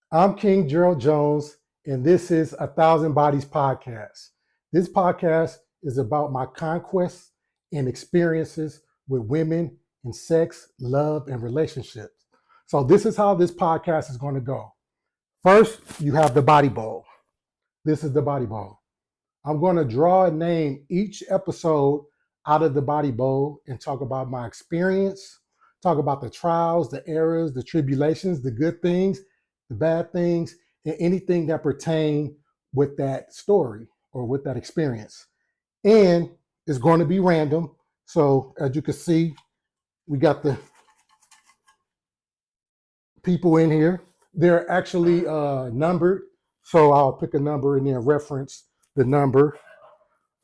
I'm King Gerald Jones, and this is A Thousand Bodies Podcast. This podcast is about my conquests and experiences with women in sex, love, and relationships. So, this is how this podcast is going to go. First, you have the body bowl. This is the body bowl. I'm going to draw a name each episode out of the body bowl and talk about my experience, talk about the trials, the errors, the tribulations, the good things, the bad things, and anything that pertain with that story or with that experience. And it's going to be random. So as you can see, we got the people in here. They're actually numbered. So I'll pick a number and then reference the number.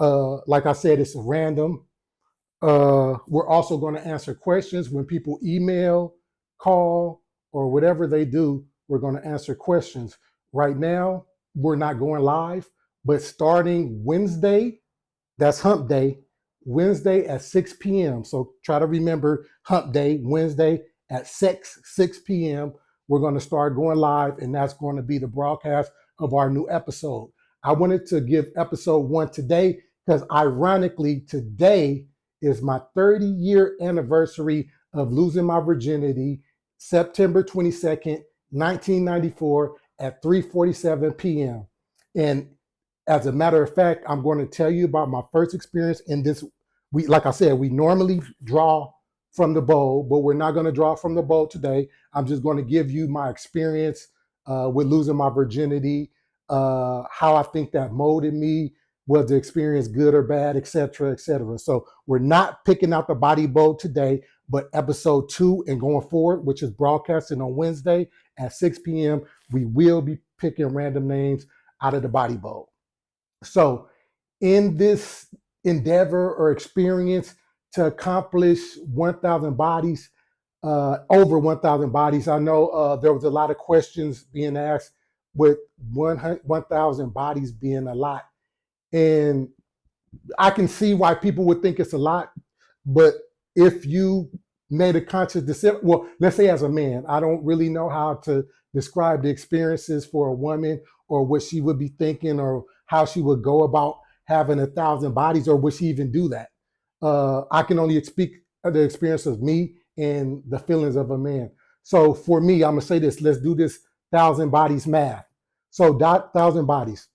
Like I said, it's random. We're also going to answer questions when people email, call, or whatever they do. We're going to answer questions. Right now, we're not going live, but starting Wednesday, that's Hump Day, Wednesday at 6 p.m. So try to remember Hump Day, Wednesday at 6 p.m. We're going to start going live, and that's going to be the broadcast of our new episode. I wanted to give episode 1 today because ironically, today is my 30-year anniversary of losing my virginity, September 22nd, 1994 at 3:47 p.m. And as a matter of fact, I'm going to tell you about my first experience in this. Like I said, we normally draw from the bowl, but we're not going to draw from the bowl today. I'm just going to give you my experience with losing my virginity, how I think that molded me, was the experience good or bad, et cetera, et cetera. So we're not picking out the body bowl today, but episode 2 and going forward, which is broadcasting on Wednesday at 6 p.m., we will be picking random names out of the body bowl. So in this endeavor or experience to accomplish 1,000 bodies, over 1,000 bodies, I know there was a lot of questions being asked with 1,000 bodies being a lot. And I can see why people would think it's a lot, but if you made a conscious decision, well, let's say as a man, I don't really know how to describe the experiences for a woman or what she would be thinking or how she would go about having 1,000 bodies, or would she even do that? I can only speak of the experience of me and the feelings of a man. So for me, I'm gonna say this, let's do this 1,000 bodies math. So 1,000 bodies.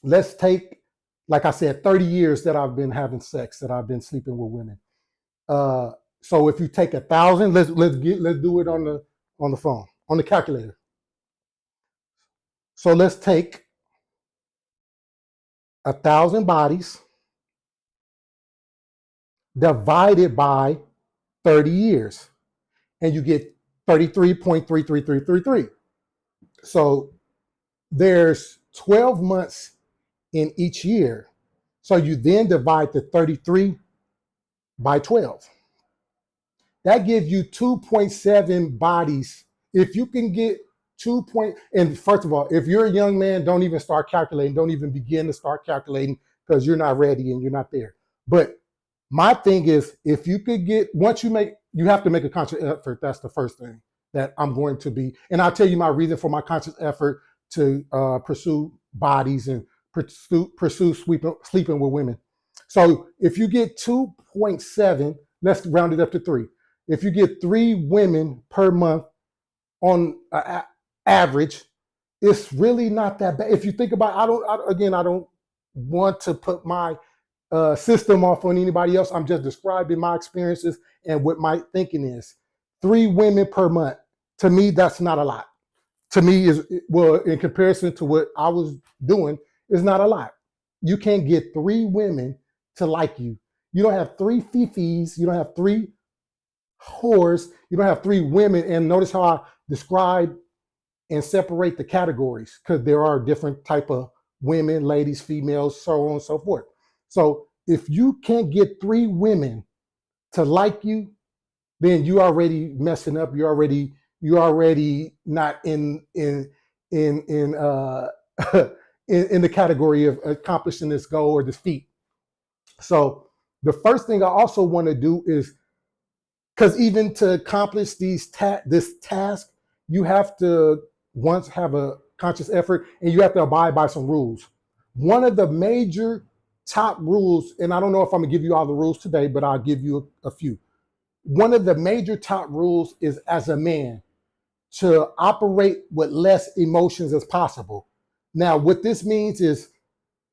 Let's take, like I said, 30 years that I've been having sex, that I've been sleeping with women. So if you take 1,000, let's do it on the phone, on the calculator. So let's take 1,000 bodies divided by 30 years, and you get 33.33333. So there's 12 months in each year. So you then divide the 33 by 12. That gives you 2.7 bodies. If you can get and first of all, if you're a young man, don't even start calculating. Don't even begin to start calculating because you're not ready and you're not there. But my thing is, if you could get, you have to make a conscious effort. That's the first thing that I'm going to be. And I'll tell you my reason for my conscious effort to pursue bodies and pursue sleeping with women. So if you get 2.7, let's round it up to 3. If you get 3 women per month on average, it's really not that bad. If you think about it, I don't want to put my system off on anybody else. I'm just describing my experiences and what my thinking is. 3 women per month, to me, that's not a lot. To me, in comparison to what I was doing, is not a lot. You can't get 3 women to like you. You don't have 3 fifis. You don't have 3 whores. You don't have 3 women. And notice how I describe and separate the categories, because there are different type of women, ladies, females, so on and so forth. So if you can't get 3 women to like you, then you already messing up. You're already not in in the category of accomplishing this goal or this feat. So the first thing I also want to do is, because even to accomplish this task, you have to once, have a conscious effort, and you have to abide by some rules. One of the major top rules, and I don't know if I'm gonna give you all the rules today, but I'll give you a few. One of the major top rules is, as a man, to operate with less emotions as possible. Now, what this means is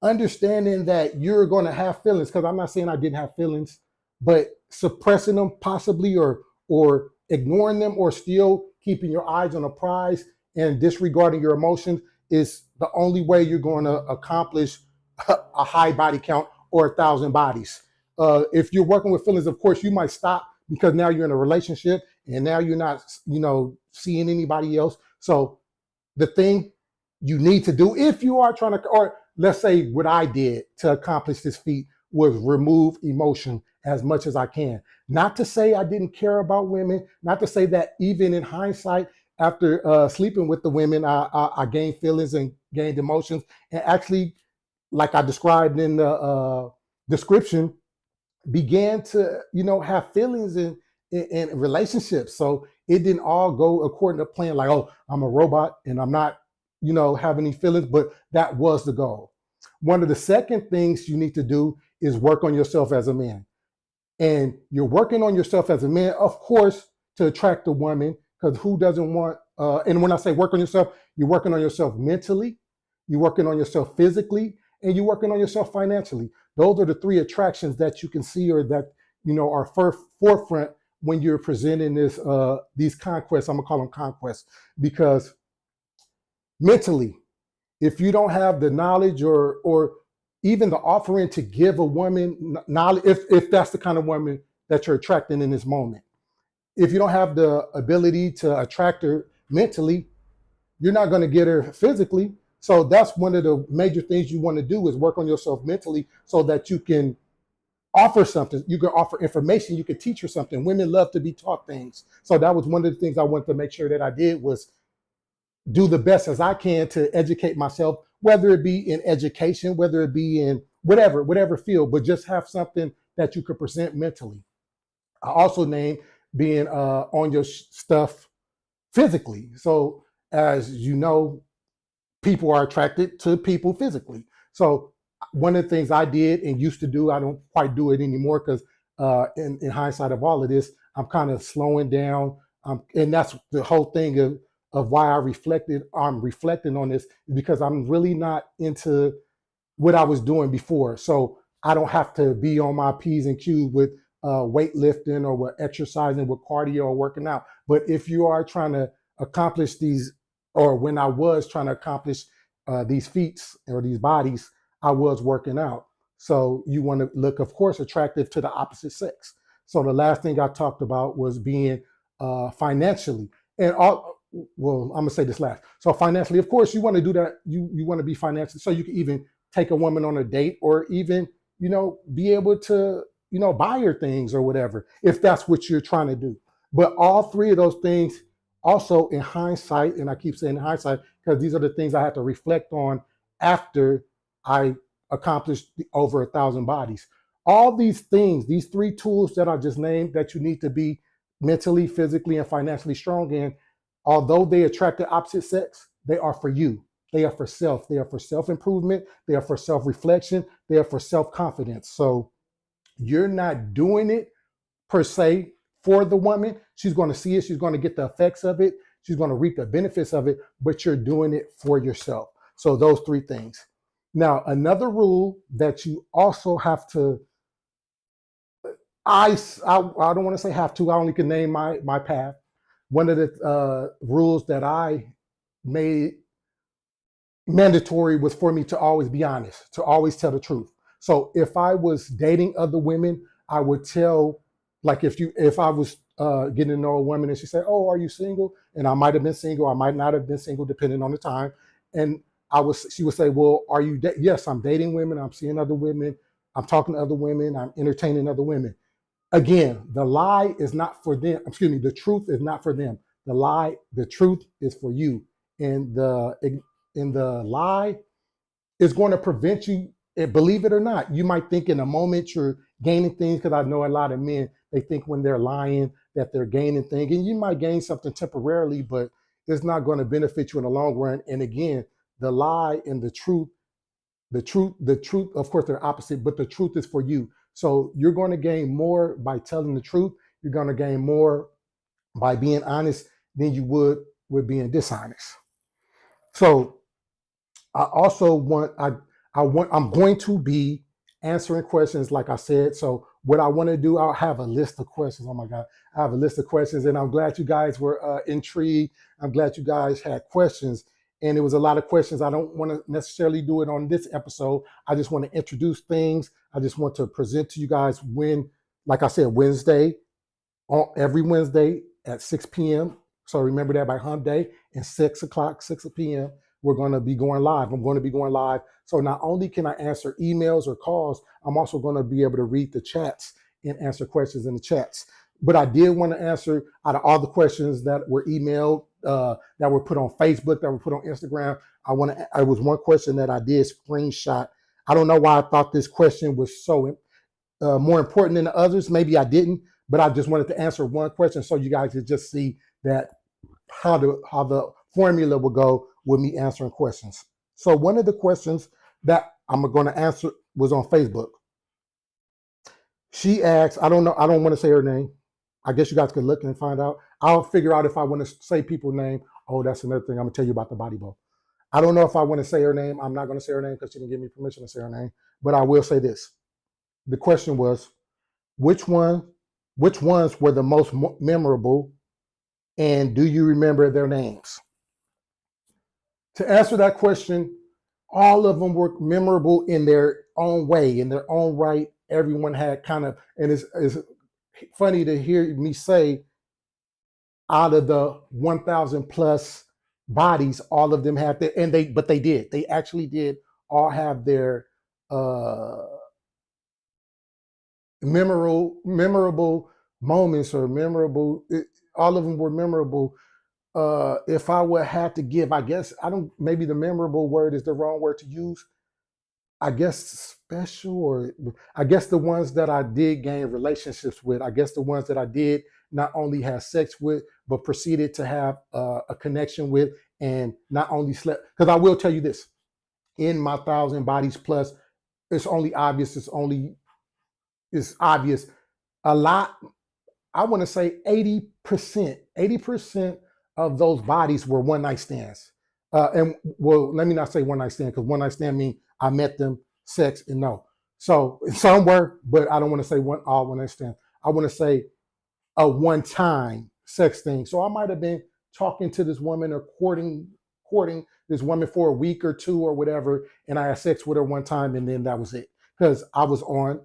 understanding that you're going to have feelings, because I'm not saying I didn't have feelings, but suppressing them possibly, or ignoring them, or still keeping your eyes on a prize and disregarding your emotions is the only way you're going to accomplish a high body count or 1,000 bodies. If you're working with feelings, of course, you might stop because now you're in a relationship and now you're not, seeing anybody else. So the thing you need to do, if you are trying to, or let's say what I did to accomplish this feat, was remove emotion as much as I can. Not to say I didn't care about women, not to say that even in hindsight, after sleeping with the women, I gained feelings and gained emotions, and actually, like I described in the description, began to have feelings in relationships. So it didn't all go according to plan, like, oh, I'm a robot and I'm not have any feelings, but that was the goal. One of the second things you need to do is work on yourself as a man. And you're working on yourself as a man, of course, to attract a woman, because who doesn't want, and when I say work on yourself, you're working on yourself mentally, you're working on yourself physically, and you're working on yourself financially. Those are the three attractions that you can see, or that are forefront when you're presenting these conquests. I'm gonna call them conquests, because mentally, if you don't have the knowledge, or even the offering to give a woman knowledge, if that's the kind of woman that you're attracting in this moment, if you don't have the ability to attract her mentally, you're not going to get her physically. So that's one of the major things you want to do, is work on yourself mentally, so that you can offer something. You can offer information. You can teach her something. Women love to be taught things. So that was one of the things I wanted to make sure that I did, was do the best as I can to educate myself, whether it be in education, whether it be in whatever field, but just have something that you could present mentally. I also named being on your stuff physically. So as you know, people are attracted to people physically. So one of the things I did and used to do, I don't quite do it anymore, because in hindsight of all of this, I'm kind of slowing down. And that's the whole thing of why I'm reflecting on this, because I'm really not into what I was doing before. So I don't have to be on my P's and Q's with weightlifting, or with exercising, with cardio, or working out. But if you are trying to accomplish these, or when I was trying to accomplish these feats or these bodies, I was working out. So you want to look, of course, attractive to the opposite sex. So the last thing I talked about was being financially, and well, I'm gonna say this last. So financially, of course, you want to do that. You want to be financially, so you can even take a woman on a date, or even be able to buy her things or whatever, if that's what you're trying to do. But all three of those things, also in hindsight, and I keep saying in hindsight because these are the things I had to reflect on after I accomplished over 1,000 bodies. All these things, these three tools that I just named, that you need to be mentally, physically, and financially strong in, although they attract the opposite sex, they are for you. They are for self. They are for self-improvement. They are for self-reflection. They are for self-confidence. So you're not doing it per se for the woman. She's going to see it. She's going to get the effects of it. She's going to reap the benefits of it, but you're doing it for yourself. So those three things. Now, another rule that you also have to, I don't want to say have to, I only can name my path. One of the rules that I made mandatory was for me to always be honest, to always tell the truth. So if I was dating other women, I would tell, like if I was getting to know a woman and she said, "Oh, are you single?" And I might have been single, I might not have been single, depending on the time. And she would say, "Well, are you?" Yes, I'm dating women. I'm seeing other women. I'm talking to other women. I'm entertaining other women. Again, the lie is not for them. Excuse me. The truth is not for them. The truth is for you. And the lie is going to prevent you. And believe it or not, you might think in a moment you're gaining things, because I know a lot of men, they think when they're lying that they're gaining things, and you might gain something temporarily, but it's not going to benefit you in the long run. And again, the lie and the truth, of course, they're opposite, but the truth is for you. So you're going to gain more by telling the truth. You're going to gain more by being honest than you would with being dishonest. So I also want I'm going to be answering questions like I said. So what I want to do, I'll have a list of questions. Oh my God, I have a list of questions, and I'm glad you guys were intrigued. I'm glad you guys had questions, and it was a lot of questions. I don't want to necessarily do it on this episode. I just want to introduce things. I just want to present to you guys when, like I said, every Wednesday at 6 p.m. So remember that by Hump Day and 6 o'clock, 6 p.m. We're going to be going live. I'm going to be going live. So not only can I answer emails or calls, I'm also going to be able to read the chats and answer questions in the chats. But I did want to answer out of all the questions that were emailed, that were put on Facebook, that were put on Instagram. I was one question that I did screenshot. I don't know why I thought this question was so more important than the others. Maybe I didn't, but I just wanted to answer one question so you guys could just see that how the formula will go with me answering questions. So one of the questions that I'm going to answer was on Facebook. She asked, I don't know, I don't want to say her name. I guess you guys could look and find out. I'll figure out if I want to say people's name. Oh, that's another thing. I'm going to tell you about the body bowl. I don't know if I want to say her name. I'm not going to say her name because she didn't give me permission to say her name. But I will say this. The question was, which ones were the most memorable, and do you remember their names? To answer that question, all of them were memorable in their own way, in their own right. Everyone had kind of, and it's funny to hear me say, out of the 1,000 plus bodies, all of them had their, but they actually did all have their memorable moments or all of them were memorable. If I would have to give, I guess maybe the memorable word is the wrong word to use. I guess special, or I guess the ones that I did gain relationships with. I guess the ones that I did not only have sex with, but proceeded to have a connection with, and not only slept. Because I will tell you this: in my 1,000 bodies plus, it's obvious. A lot. I want to say 80% of those bodies were one night stands. And well, let me not say one night stand, because one night stand means I met them, sex, and no. So some were, but I don't want to say all one night stand. I want to say a one time sex thing. So I might have been talking to this woman or courting this woman for a week or two or whatever, and I had sex with her one time, and then that was it. Because I was on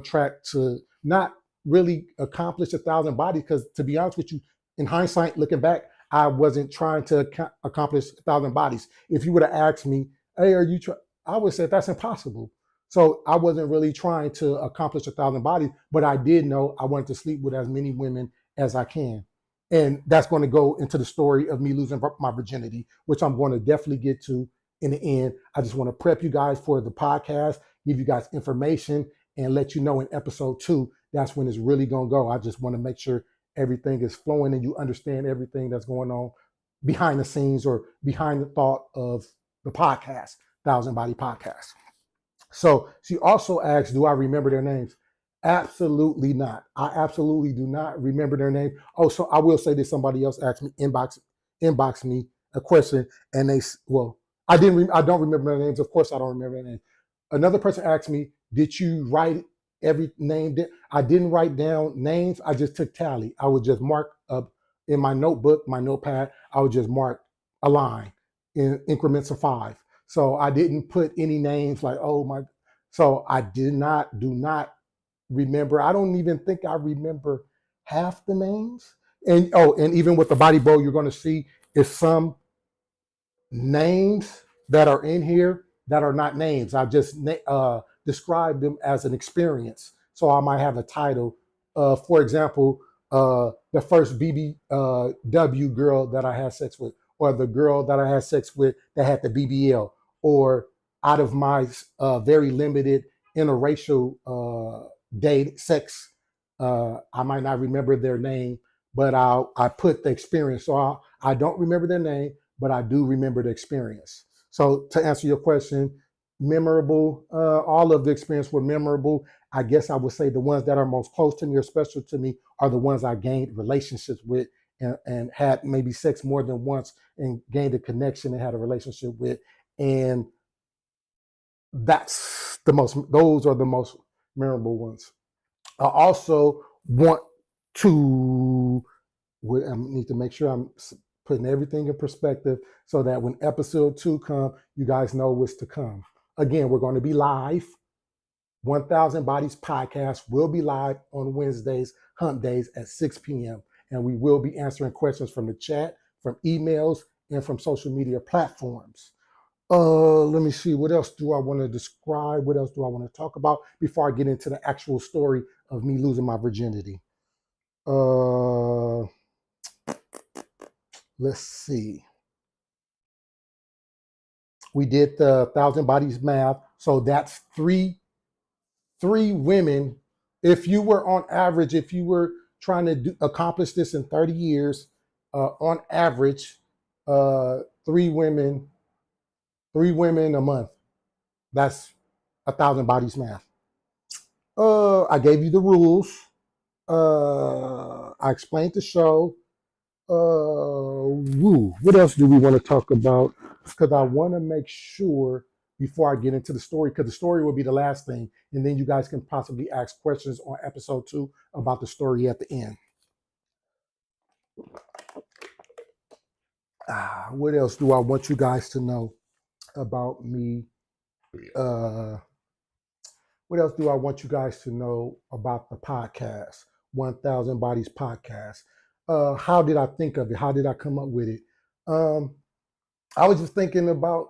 track to not really accomplish 1,000 bodies, because to be honest with you, in hindsight, looking back, I wasn't trying to accomplish 1,000 bodies. If you would have asked me, hey, are you I would say that's impossible. So I wasn't really trying to accomplish 1,000 bodies, but I did know I wanted to sleep with as many women as I can. And that's going to go into the story of me losing my virginity, which I'm going to definitely get to in the end. I just want to prep you guys for the podcast, give you guys information, and let you know in episode 2, that's when it's really going to go. I just want to make sure everything is flowing and you understand everything that's going on behind the scenes or behind the thought of the podcast, 1,000 Body Podcast. So she also asked, do I remember their names? Absolutely not. I absolutely do not remember their name. Oh, so I will say this: somebody else asked me, inbox me a question, and I don't remember their names. Of course, I don't remember their names. Another person asked me, did you write every name? I didn't write down names. I just took tally. I would just mark up in my notebook, my notepad. I would just mark a line in increments of 5. So I didn't put any names like, oh my. So I do not remember. I don't even think I remember half the names. And even with the body bowl, you're going to see is some names that are in here that are not names. I just describe them as an experience. So I might have a title. For example, the first BBW girl that I had sex with, or the girl that I had sex with that had the BBL, or out of my very limited interracial date sex. I might not remember their name, but I put the experience. So I don't remember their name, but I do remember the experience. So to answer your question, memorable, all of the experience were memorable. I guess I would say the ones that are most close to me or special to me are the ones I gained relationships with and had maybe sex more than once and gained a connection and had a relationship with. And those are the most memorable ones. I also want to, I need to make sure I'm putting everything in perspective so that when episode 2 comes, you guys know what's to come. Again, we're going to be live. 1000 Bodies podcast will be live on Wednesdays, hump days at 6 p.m. And we will be answering questions from the chat, from emails, and from social media platforms. Let me see. What else do I want to describe? What else do I want to talk about before I get into the actual story of me losing my virginity? Let's see. We did the 1000 Bodies math. So that's three women. If you were on average, if you were trying to accomplish this in 30 years, on average, 3 women a month. That's 1000 Bodies math. I gave you the rules. I explained the show. What else do we want to talk about? Because I want to make sure before I get into the story, because the story will be the last thing, and then you guys can possibly ask questions on episode 2 about the story at the end. What else do I want you guys to know about me? What else do I want you guys to know about the podcast, 1000 Bodies podcast? How did I think of it? How did I come up with it? I was just thinking about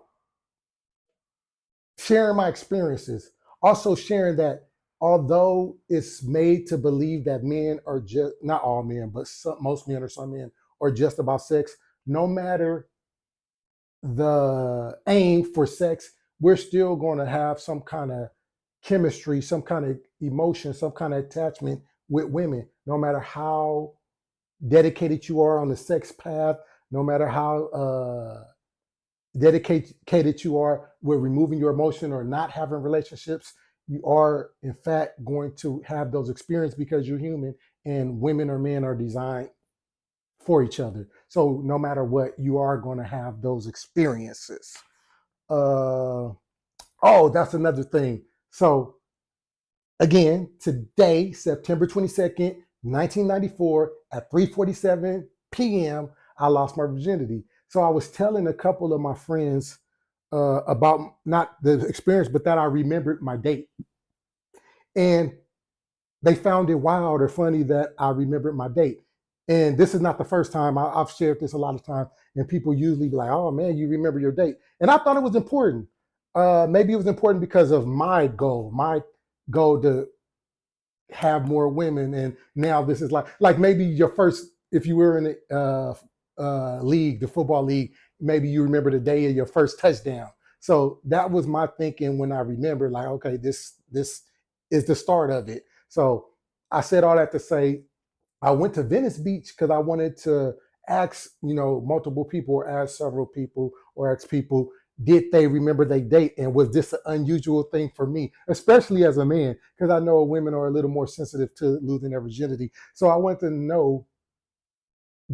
sharing my experiences. Also sharing that although it's made to believe that men are just, not all men, but most men or some men are just about sex, no matter the aim for sex, we're still going to have some kind of chemistry, some kind of emotion, some kind of attachment with women, no matter how dedicated you are on the sex path, no matter how dedicated you are with removing your emotion or not having relationships, you are in fact going to have those experiences because you're human, and women or men are designed for each other. So no matter what, you are going to have those experiences. Oh, that's another thing. So again, today, September 22nd, 1994, at 3:47 p.m., I lost my virginity. So I was telling a couple of my friends about not the experience, but that I remembered my date. And they found it wild or funny that I remembered my date. And this is not the first time. I've shared this a lot of times, and people usually be like, oh man, you remember your date. And I thought it was important. Maybe it was important because of my goal to have more women. And now this is like maybe your first, if you were in the league, the football league, maybe you remember the day of your first touchdown. So that was my thinking when I remember, like, okay, this is the start of it. So I said all that to say, I went to Venice Beach because I wanted to ask, multiple people or ask several people or ask people, did they remember their date? And was this an unusual thing for me, especially as a man? Because I know women are a little more sensitive to losing their virginity. So I wanted to know,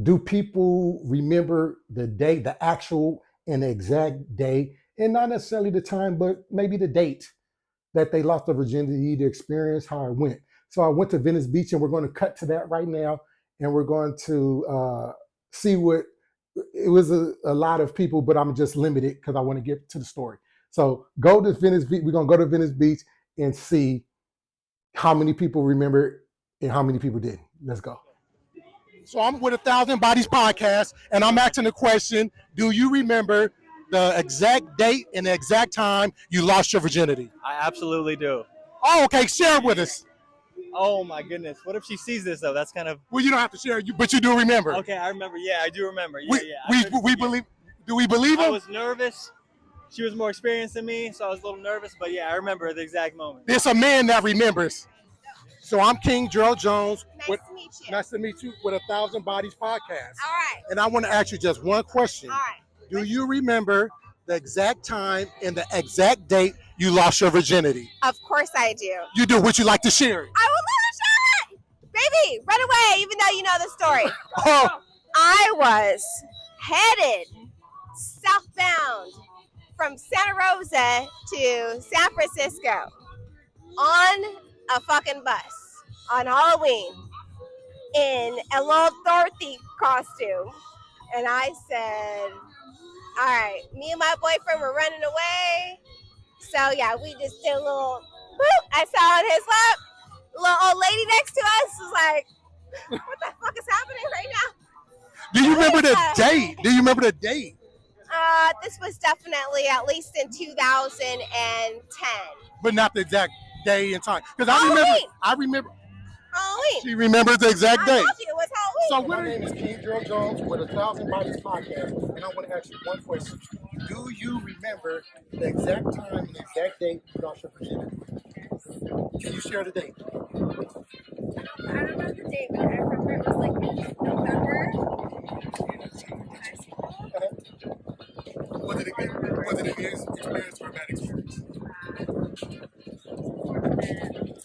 do people remember the day, the actual and exact day, and not necessarily the time, but maybe the date that they lost their virginity, the experience, how it went. So I went to Venice Beach, and we're going to cut to that right now, and we're going to see what it was. A lot of people, but I'm just limited because I want to get to the story. So go to Venice Beach. We're going to go to Venice Beach and see how many people remember and how many people didn't. Let's go. So I'm with 1000 Bodies podcast, and I'm asking the question, do you remember the exact date and the exact time you lost your virginity? I absolutely do. Oh, okay. Share it with us. Oh my goodness. What if she sees this though? That's kind of. Well, you don't have to share, but you do remember. Okay, I remember. Yeah, I do remember. We believe. Do we believe him? I was nervous. She was more experienced than me, so I was a little nervous. But yeah, I remember the exact moment. There's a man that remembers. So I'm King Gerald Jones. Nice to meet you. Nice to meet you with 1,000 Bodies podcast. All right. And I want to ask you just one question. All right. Do you remember the exact time and the exact date you lost your virginity? Of course I do. You do. Would you like to share it? I would love to share it. Baby, run away, even though you know the story. Oh, I was headed southbound from Santa Rosa to San Francisco on a fucking bus on Halloween in a little Dorothy costume. And I said, all right, me and my boyfriend were running away. So yeah, we just did a little boop. I sat on his lap. A little old lady next to us was like, what the fuck is happening right now? do you remember the date? Do you remember the date? This was definitely at least in 2010. But not the exact day and time. Because Halloween. I remember. Halloween. She remembers the exact I date. told you it was Halloween. So my name is King Gerald Jones with 1,000 Bodies podcast, and I want to ask you one question. Do you remember the exact time and the exact date you lost your virginity? Can you share the date? I don't know the date, but I remember it was like in November. High school. Was it a good experience or a bad experience?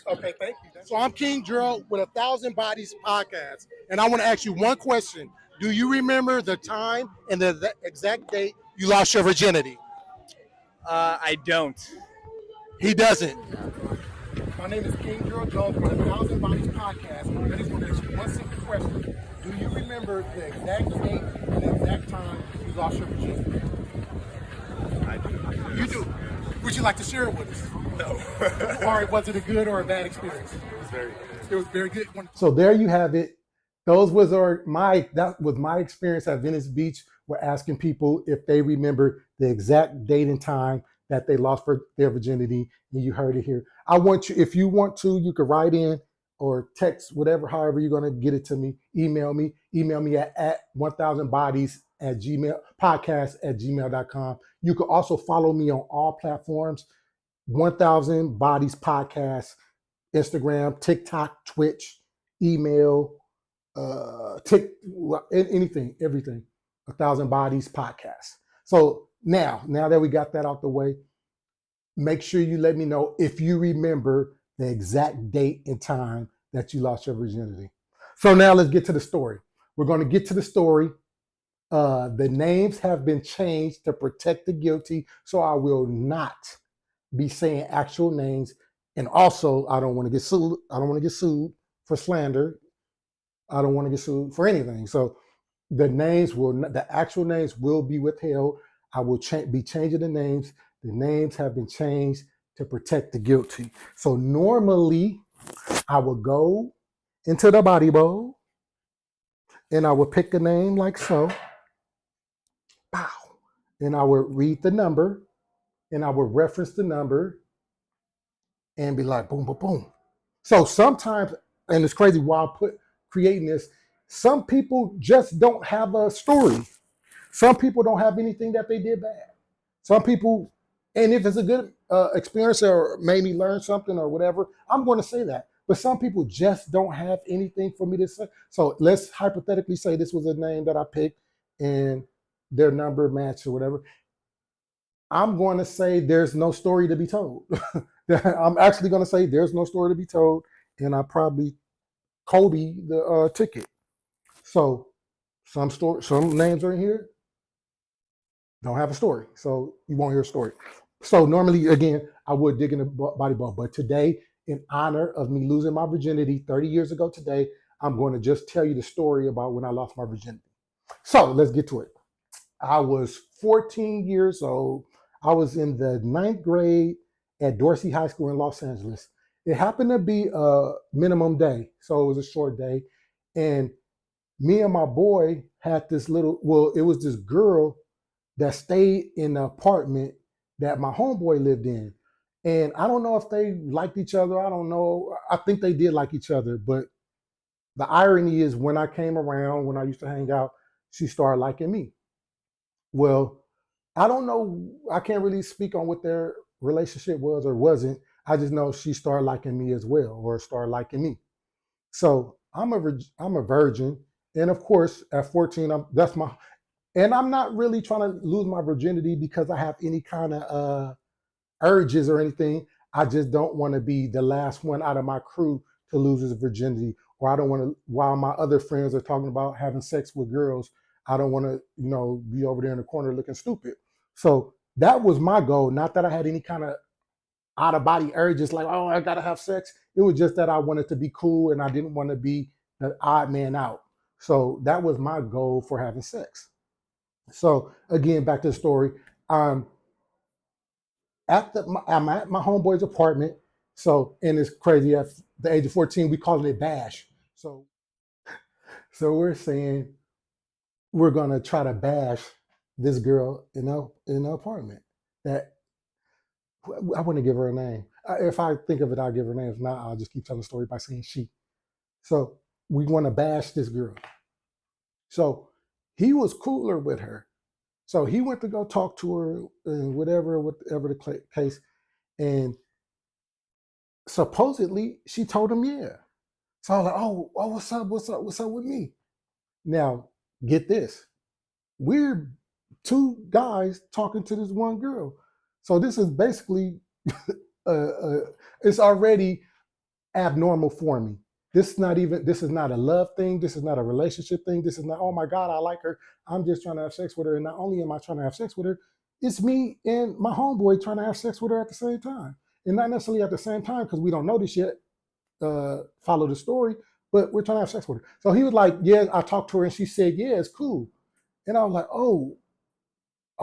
Okay, thank you. So I'm King Gerald with 1,000 Bodies podcast, and I want to ask you one question. Do you remember the time and the exact date you lost your virginity? I don't. He doesn't. My name is King Gerald Jones with 1,000 Bodies podcast. I just want to ask you one simple question. Do you remember the exact date and the exact time you lost your virginity? I do. You do. Would you like to share it with us? No. Or was it a good or a bad experience? It was very good. It was very good. So there you have it. That was my experience at Venice Beach. We're asking people if they remember the exact date and time that they lost their virginity, and you heard it here. I want you, if you want to, you could write in or text, whatever, however you're going to get it to me. Email me at 1000bodies at podcast@gmail.com. You can also follow me on all platforms, 1000 Bodies Podcast, Instagram, TikTok, Twitch, email, anything, everything. 1,000 Bodies Podcast. So now that we got that out the way, make sure you let me know if you remember the exact date and time that you lost your virginity. So now let's get to the story. We're going to get to the story. The names have been changed to protect the guilty, so I will not be saying actual names. And also, I don't want to get sued. I don't want to get sued for slander. I don't want to get sued for anything. So the actual names will be withheld. I will be changing the names. The names have been changed to protect the guilty. So normally, I will go into the body bowl and I will pick a name like so. Pow. And I will read the number and I will reference the number and be like, boom, boom, boom. So sometimes, and it's crazy while creating this, some people just don't have a story. Some people don't have anything that they did bad. Some people, and if it's a good experience or made me learn something or whatever, I'm going to say that. But some people just don't have anything for me to say. So let's hypothetically say this was a name that I picked and their number matched or whatever. I'm going to say there's no story to be told. I'm actually going to say there's no story to be told, and I probably Kobe the ticket. So some names are in here don't have a story, so you won't hear a story. So normally, again, I would dig in the body bowl, but today, in honor of me losing my virginity 30 years ago today, I'm going to just tell you the story about when I lost my virginity. So let's get to it. I was 14 years old. I was in the 9th grade at Dorsey High School in Los Angeles. It happened to be a minimum day, so it was a short day. And me and my boy had this it was this girl that stayed in the apartment that my homeboy lived in. And I don't know if they liked each other. I don't know. I think they did like each other. But the irony is when I came around, when I used to hang out, she started liking me. Well, I don't know. I can't really speak on what their relationship was or wasn't. I just know she started liking me as well, or started liking me. So I'm a virgin, and of course at 14, that's my, and I'm not really trying to lose my virginity because I have any kind of urges or anything. I just don't want to be the last one out of my crew to lose his virginity, or I don't want to. While my other friends are talking about having sex with girls, I don't want to, be over there in the corner looking stupid. So that was my goal. Not that I had any kind of out of body urges like, oh, I gotta have sex. It was just that I wanted to be cool and I didn't want to be the odd man out. So that was my goal for having sex. So again, back to the story. Um, I'm at my homeboy's apartment. So, and it's crazy. At the age of 14, we call it bash. So we're saying we're gonna try to bash this girl in the apartment. That I want to give her a name. If I think of it, I'll give her a name. If not, I'll just keep telling the story by saying she. So we want to bash this girl. So he was cooler with her. So he went to go talk to her and whatever the case. And supposedly she told him, yeah. So I was like, oh, what's up with me? Now, get this. We're two guys talking to this one girl. So this is basically, it's already abnormal for me. This is not a love thing. This is not a relationship thing. This is not, oh my God, I like her. I'm just trying to have sex with her. And not only am I trying to have sex with her, it's me and my homeboy trying to have sex with her at the same time. And not necessarily at the same time because we don't know this yet, follow the story, but we're trying to have sex with her. So he was like, yeah, I talked to her and she said, yeah, it's cool. And I was like, oh,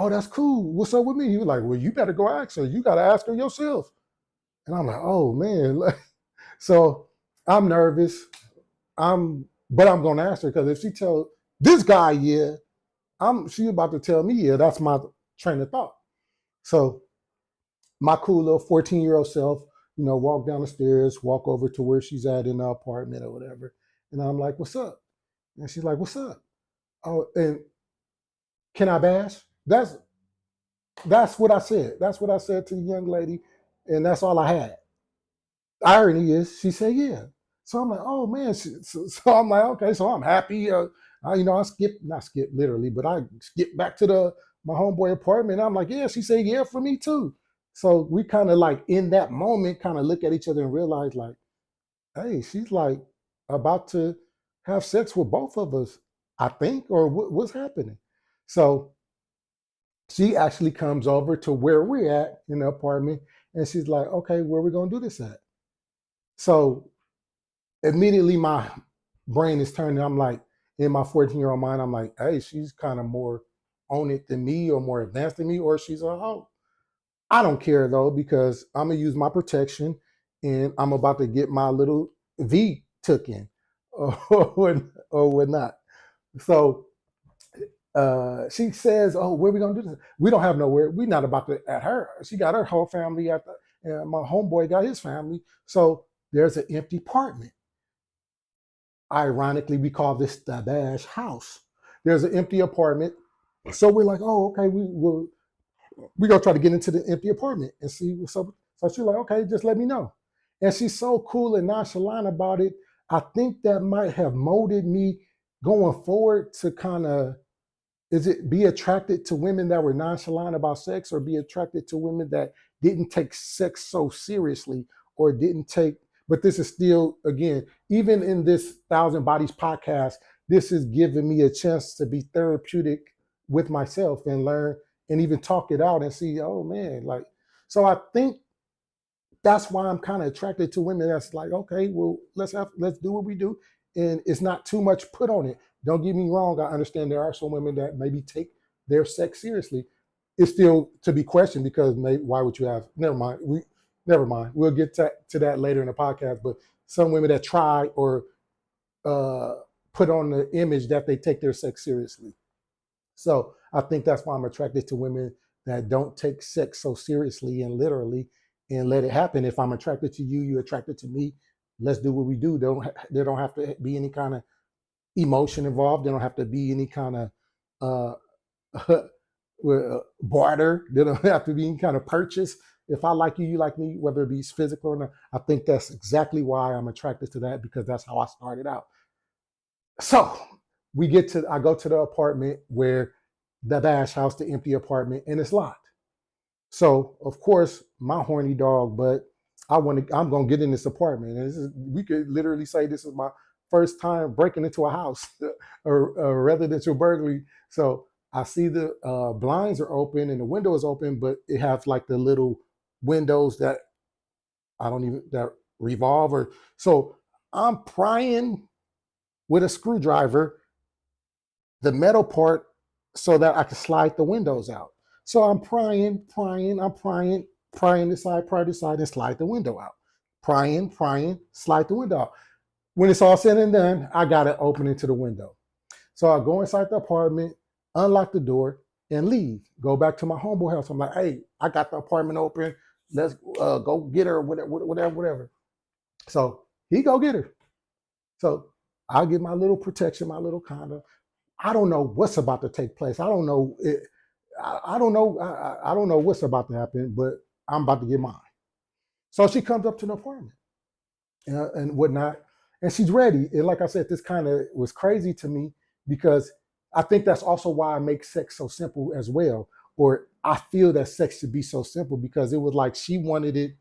that's cool. What's up with me? He was like, well, you better go ask her. You got to ask her yourself. And I'm like, oh man. So I'm nervous. But I'm gonna ask her because if she tell this guy, yeah, she about to tell me, yeah, that's my train of thought. So my cool little 14-year-old self, walk down the stairs, walk over to where she's at in the apartment or whatever. And I'm like, what's up? And she's like, what's up? Oh, and can I bash? That's what I said. That's what I said to the young lady, and that's all I had. Irony is, she said, yeah. So I'm like, oh man. So I'm like, okay, so I'm happy. I not skip literally, but I skipped back to my homeboy apartment. I'm like, yeah, she said, yeah, for me too. So we kind of like in that moment, kind of look at each other and realize like, hey, she's like about to have sex with both of us, I think, or what's happening. So she actually comes over to where we're at in the apartment and she's like, okay, where are we going to do this at? So immediately my brain is turning. I'm like, in my 14-year-old mind, I'm like, hey, she's kind of more on it than me or more advanced than me, or she's a hoe. I don't care though, because I'm going to use my protection and I'm about to get my little V took in or whatnot. So she says, oh, where are we going to do this? We don't have nowhere. We're not about to at her. She got her whole family at my homeboy got his family. So there's an empty apartment. Ironically, we call this the Bash house. There's an empty apartment. So we're like, oh, okay, we're gonna try to get into the empty apartment and see what's up. So she's like, okay, just let me know. And she's so cool and nonchalant about it. I think that might have molded me going forward to kind of, is it be attracted to women that were nonchalant about sex, or be attracted to women that didn't take sex so seriously, or didn't take, but this is still, again, even in this Thousand Bodies podcast, this is giving me a chance to be therapeutic with myself and learn and even talk it out and see, oh man, like, so I think that's why I'm kind of attracted to women that's like, okay, well, let's do what we do. And it's not too much put on it. Don't get me wrong. I understand there are some women that maybe take their sex seriously. It's still to be questioned because why would you have, never mind. We'll get to that later in the podcast, but some women that try or put on the image that they take their sex seriously. So I think that's why I'm attracted to women that don't take sex so seriously and literally and let it happen. If I'm attracted to you, you're attracted to me. Let's do what we do. There don't have to be any kind of emotion involved. There don't have to be any kind of barter. There don't have to be any kind of purchase. If I like you, you like me, whether it be physical or not. I think that's exactly why I'm attracted to that, because that's how I started out. So I go to the apartment where the bash house, the empty apartment, and it's locked. So of course, my horny dog, but I'm gonna get in this apartment. And we could literally say this is my first time breaking into a house or a residential burglary. So I see the blinds are open and the window is open, but it has like the little windows that that revolve. Or so I'm prying with a screwdriver the metal part so that I can slide the windows out. So I'm prying, prying this side, and slide the window out. Prying, slide the window out. When it's all said and done, I got it open into the window. So I go inside the apartment, unlock the door, and leave. Go back to my homeboy house. I'm like, hey, I got the apartment open. Let's go get her, whatever. So he go get her. So I get my little protection, my little condom. I don't know what's about to take place. I don't know. I don't know. I don't know what's about to happen, but I'm about to get mine. So she comes up to the apartment and whatnot, and she's ready. And like I said, this kind of was crazy to me because I think that's also why I make sex so simple as well. Or I feel that sex should be so simple because it was like she wanted it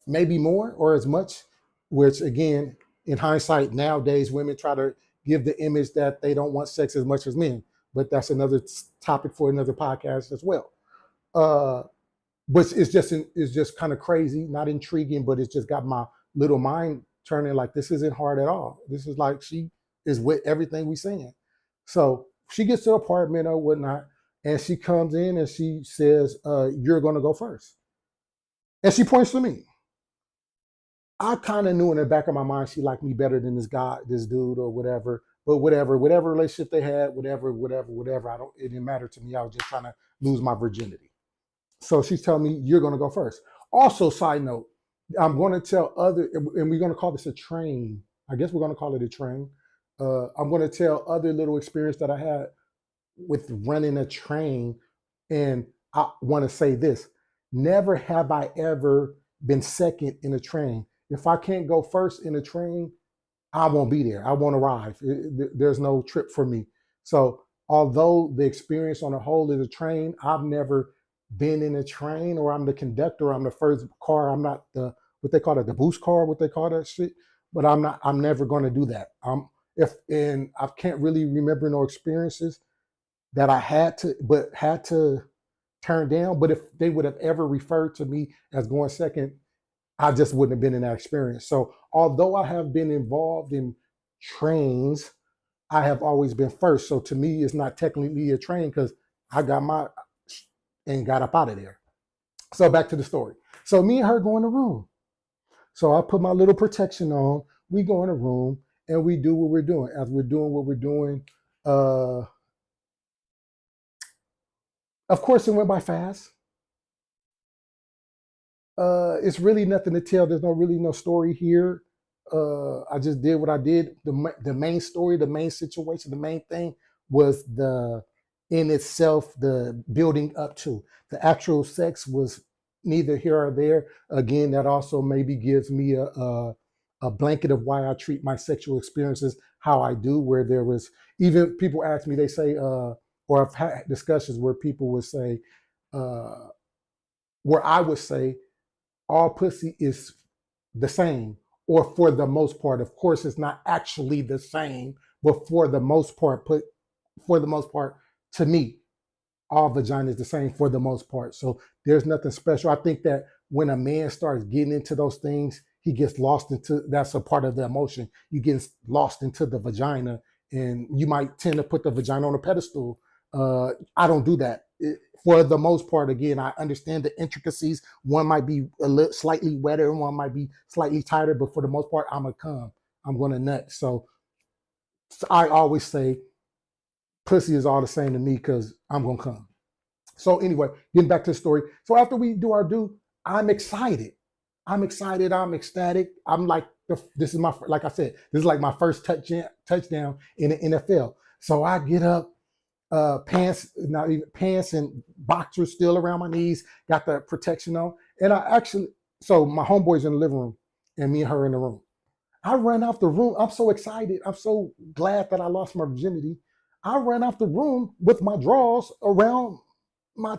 maybe more or as much, which again, in hindsight, nowadays women try to give the image that they don't want sex as much as men, but that's another topic for another podcast as well. But it's just kind of crazy, not intriguing, but it's just got my little mind turning like this isn't hard at all. This is like she is with everything we saying. So she gets to the apartment or whatnot, and she comes in and she says, "You're going to go first," and she points to me. I kind of knew in the back of my mind she liked me better than this guy, this dude, or whatever. But whatever relationship they had, whatever. It didn't matter to me. I was just trying to lose my virginity. So she's telling me you're going to go first. Also, side note, I'm going to tell and we're going to call this a train. I guess we're going to call it a train. I'm going to tell other little experience that I had with running a train. And I want to say this: never have I ever been second in a train. If I can't go first in a train, I won't be there. I won't arrive. There's no trip for me. So although the experience on the whole is a train, I've never been in a train, or I'm the conductor, I'm the first car. I'm not the, what they call it, the boost car, what they call that shit. But I'm never going to do that. And I can't really remember no experiences that I had to turn down. But if they would have ever referred to me as going second, I just wouldn't have been in that experience. So although I have been involved in trains, I have always been first. So to me, it's not technically a train because I got my and got up out of there. So back to the story. So me and her go in the room. So I put my little protection on. We go in the room and we do what we're doing. As we're doing what we're doing, of course, it went by fast. It's really nothing to tell. There's really no story here. I just did what I did. The main story, the main situation, the main thing was in itself, the building up to. The actual sex was neither here or there. Again, that also maybe gives me a blanket of why I treat my sexual experiences how I do, where there was, even people ask me, they say, or I've had discussions where people would say, where I would say, all pussy is the same, or for the most part. Of course, it's not actually the same, but for the most part, to me, all vagina is the same for the most part. So there's nothing special. I think that when a man starts getting into those things, he gets lost into, that's a part of the emotion. You get lost into the vagina, and you might tend to put the vagina on a pedestal. I don't do that. For the most part, again, I understand the intricacies. One might be a little slightly wetter, and one might be slightly tighter, but for the most part, I'm going to nut. So I always say pussy is all the same to me because I'm going to come. So anyway, getting back to the story. So after we do our due, I'm excited. I'm ecstatic. I'm like, this is my, like I said, this is like my first touchdown in the NFL. So I get up, pants and boxers still around my knees, got the protection on. And so my homeboy's in the living room and me and her in the room. I ran out the room. I'm so excited. I'm so glad that I lost my virginity. I ran out the room with my drawers around my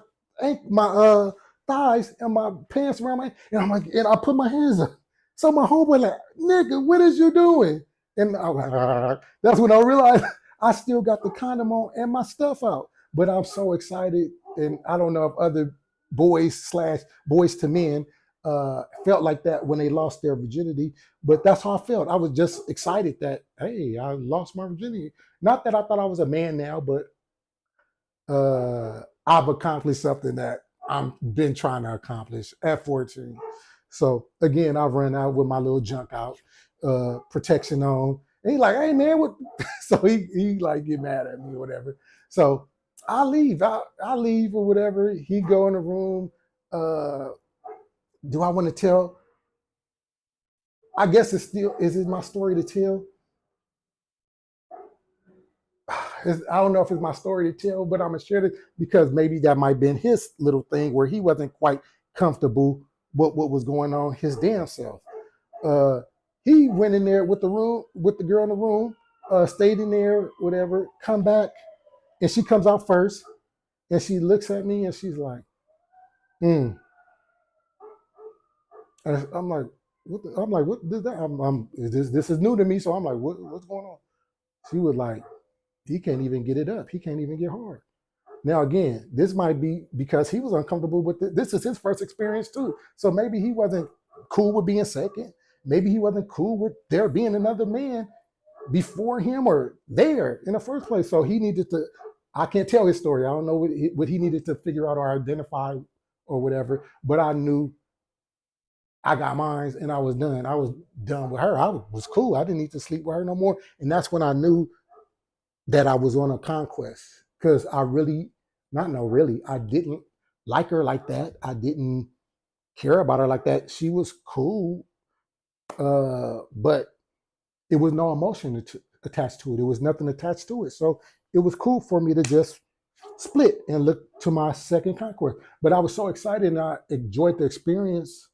thighs and my pants around my, and I'm like, and I put my hands up. So my homeboy like, nigga, what is you doing? And I was like, that's when I realized I still got the condom on and my stuff out. But I'm so excited, and I don't know if other boys to men felt like that when they lost their virginity, but that's how I felt. I was just excited that, hey, I lost my virginity. Not that I thought I was a man now, but I've accomplished something that I've been trying to accomplish at 14. So again, I run out with my little junk out, protection on. And he's like, hey man, what? So he like get mad at me or whatever. So I leave. I leave or whatever. He go in the room. Do I want to tell? I guess is it my story to tell? I don't know if it's my story to tell, but I'm gonna share it because maybe that might have been his little thing where he wasn't quite comfortable with what was going on his damn self. He went in there with the girl in the room, stayed in there, whatever, come back, and she comes out first, and she looks at me and she's like, And I'm like, what is that? This is new to me, so I'm like, what's going on? She was like, he can't even get it up. He can't even get hard. Now, again, this might be because he was uncomfortable with it. This is his first experience too. So maybe he wasn't cool with being second. Maybe he wasn't cool with there being another man before him or there in the first place. So he needed to, I can't tell his story. I don't know what he needed to figure out or identify or whatever, but I knew I got mine and I was done. I was done with her. I was cool. I didn't need to sleep with her no more. And that's when I knew that I was on a conquest, because I didn't like her like that. I didn't care about her like that. She was cool, but it was no emotion attached to it. It was nothing attached to it. So it was cool for me to just split and look to my second conquest. But I was so excited and I enjoyed the experience.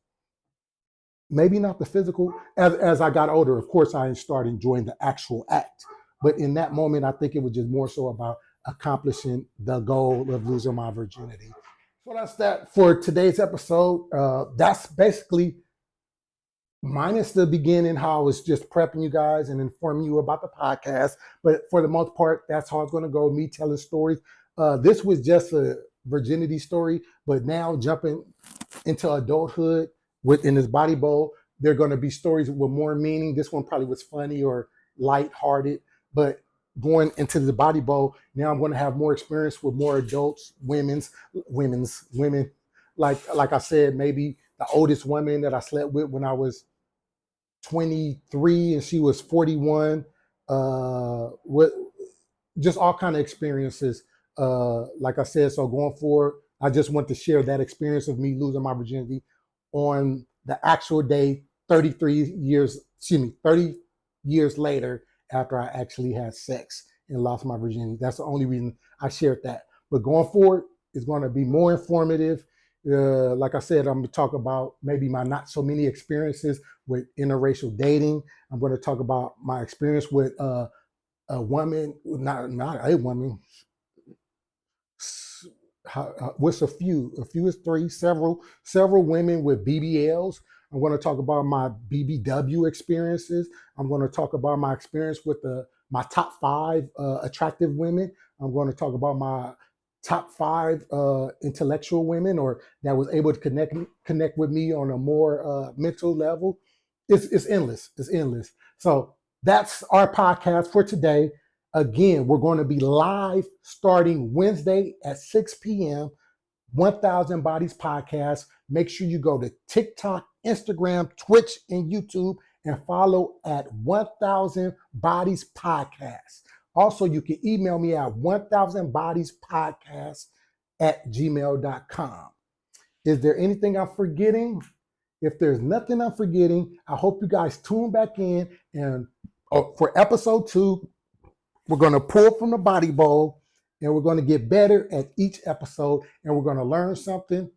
Maybe not the physical. As I got older, of course, I started enjoying the actual act. But in that moment, I think it was just more so about accomplishing the goal of losing my virginity. So that's that for today's episode. That's basically minus the beginning, how I was just prepping you guys and informing you about the podcast. But for the most part, that's how it's going to go, me telling stories. This was just a virginity story, but now jumping into adulthood within this body bowl, there are going to be stories with more meaning. This one probably was funny or lighthearted, but going into the body bowl, now I'm going to have more experience with more adults, women. Like I said, maybe the oldest woman that I slept with when I was 23 and she was 41. What just all kind of experiences. Like I said, so going forward, I just want to share that experience of me losing my virginity on the actual day, 30 years later, after I actually had sex and lost my virginity. That's the only reason I shared that. But going forward, it's going to be more informative. Like I said, I'm going to talk about maybe my not so many experiences with interracial dating. I'm going to talk about my experience with a woman, not a woman. What's a few is three, several women with BBLs. I'm going to talk about my BBW experiences. I'm going to talk about my experience with my top 5 attractive women. I'm going to talk about my top 5 intellectual women, or that was able to connect with me on a more mental level. It's endless. It's endless. So that's our podcast for today. Again, we're going to be live starting Wednesday at 6 p.m. 1000 Bodies Podcast. Make sure you go to TikTok, Instagram, Twitch, and YouTube and follow at 1000 Bodies Podcast. Also, you can email me at 1000bodiespodcast@gmail.com. Is there anything I'm forgetting? If there's nothing I'm forgetting, I hope you guys tune back in. And for episode 2, we're going to pull from the body bowl and we're going to get better at each episode, and we're going to learn something,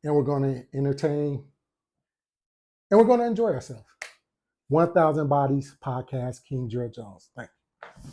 and we're going to entertain, and we're going to enjoy ourselves. 1,000 Bodies Podcast, King Gerald Jones. Thank you.